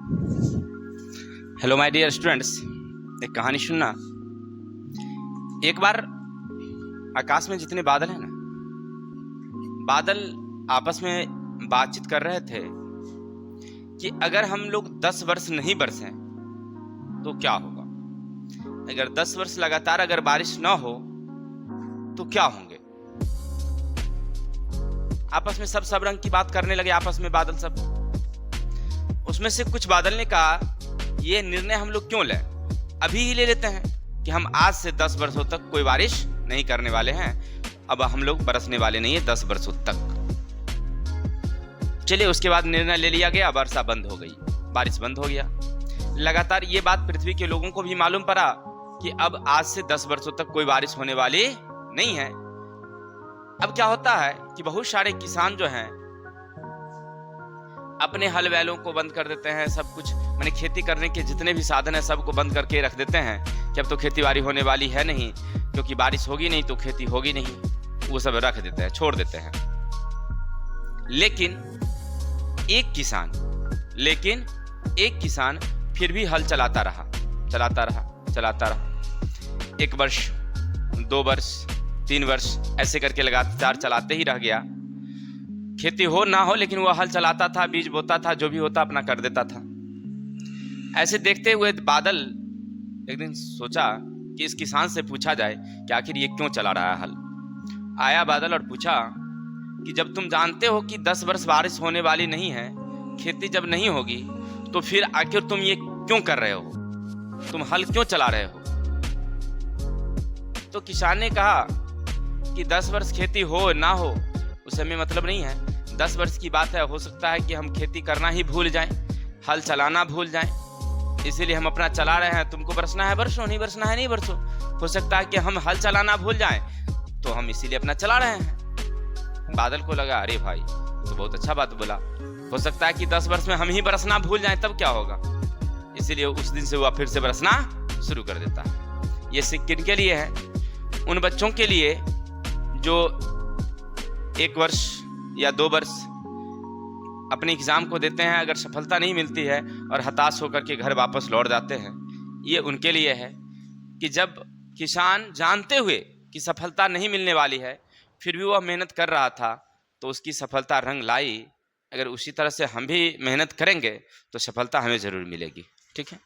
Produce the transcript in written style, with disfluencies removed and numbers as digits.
Hello my dear students, एक कहानी सुनना। एक बार आकाश में जितने बादल हैं ना, बादल आपस में बातचीत कर रहे थे कि अगर हम लोग 10 वर्ष नहीं बरसें तो क्या होगा। अगर 10 वर्ष लगातार अगर बारिश ना हो तो क्या होंगे। आपस में सब रंग की बात करने लगे, आपस में बादल सब। उसमें से कुछ बादल ने कहा, ये निर्णय हम लोग क्यों लें, अभी ही ले लेते हैं कि हम आज से 10 वर्षों तक कोई बारिश नहीं करने वाले हैं। अब हम लोग बरसने वाले नहीं है 10 वर्षों तक। चलिए, उसके बाद निर्णय ले लिया गया, वर्षा बंद हो गई, बारिश बंद हो गया। लगातार ये बात पृथ्वी के लोगों को भी मालूम पड़ा कि अब आज से 10 वर्षों तक कोई बारिश होने वाली नहीं है। अब क्या होता है कि बहुत सारे किसान जो हैं अपने हल बैलों को बंद कर देते हैं, सब कुछ माने खेती करने के जितने भी साधन है सबको बंद करके रख देते हैं कि अब तो खेती बाड़ी होने वाली है नहीं, क्योंकि बारिश होगी नहीं तो खेती होगी नहीं। वो सब रख देते हैं, छोड़ देते हैं। लेकिन एक किसान फिर भी हल चलाता रहा। 1 वर्ष, 2 वर्ष, 3 वर्ष ऐसे करके लगातार चलाते ही रह गया। खेती हो ना हो लेकिन वो हल चलाता था, बीज बोता था, जो भी होता अपना कर देता था। ऐसे देखते हुए बादल एक दिन सोचा कि इस किसान से पूछा जाए कि आखिर ये क्यों चला रहा है हल। आया बादल और पूछा कि जब तुम जानते हो कि 10 वर्ष बारिश होने वाली नहीं है, खेती जब नहीं होगी, तो फिर आखिर तुम ये क्यों कर रहे हो, तुम हल क्यों चला रहे हो। तो किसान ने कहा कि 10 वर्ष खेती हो ना हो उस हमें मतलब नहीं है। 10 वर्ष की बात है, हो सकता है कि हम खेती करना ही भूल जाएं, हल चलाना भूल जाएं, इसीलिए हम अपना चला रहे हैं। तुमको बरसना है बरसो, नहीं बरसना है नहीं बरसो। हो सकता है कि हम हल चलाना भूल जाएं तो हम इसीलिए अपना चला रहे हैं। बादल को लगा, अरे भाई तो बहुत अच्छा बात बोला। हो सकता है कि 10 वर्ष में हम ही बरसना भूल जाएं, तब क्या होगा। इसीलिए उस दिन से वह फिर से बरसना शुरू कर देता है। ये किन के लिए है? उन बच्चों के लिए जो 1 वर्ष या 2 वर्ष अपने एग्जाम को देते हैं, अगर सफलता नहीं मिलती है और हताश होकर के घर वापस लौट जाते हैं। ये उनके लिए है कि जब किसान जानते हुए कि सफलता नहीं मिलने वाली है फिर भी वह मेहनत कर रहा था तो उसकी सफलता रंग लाई। अगर उसी तरह से हम भी मेहनत करेंगे तो सफलता हमें ज़रूर मिलेगी। ठीक है।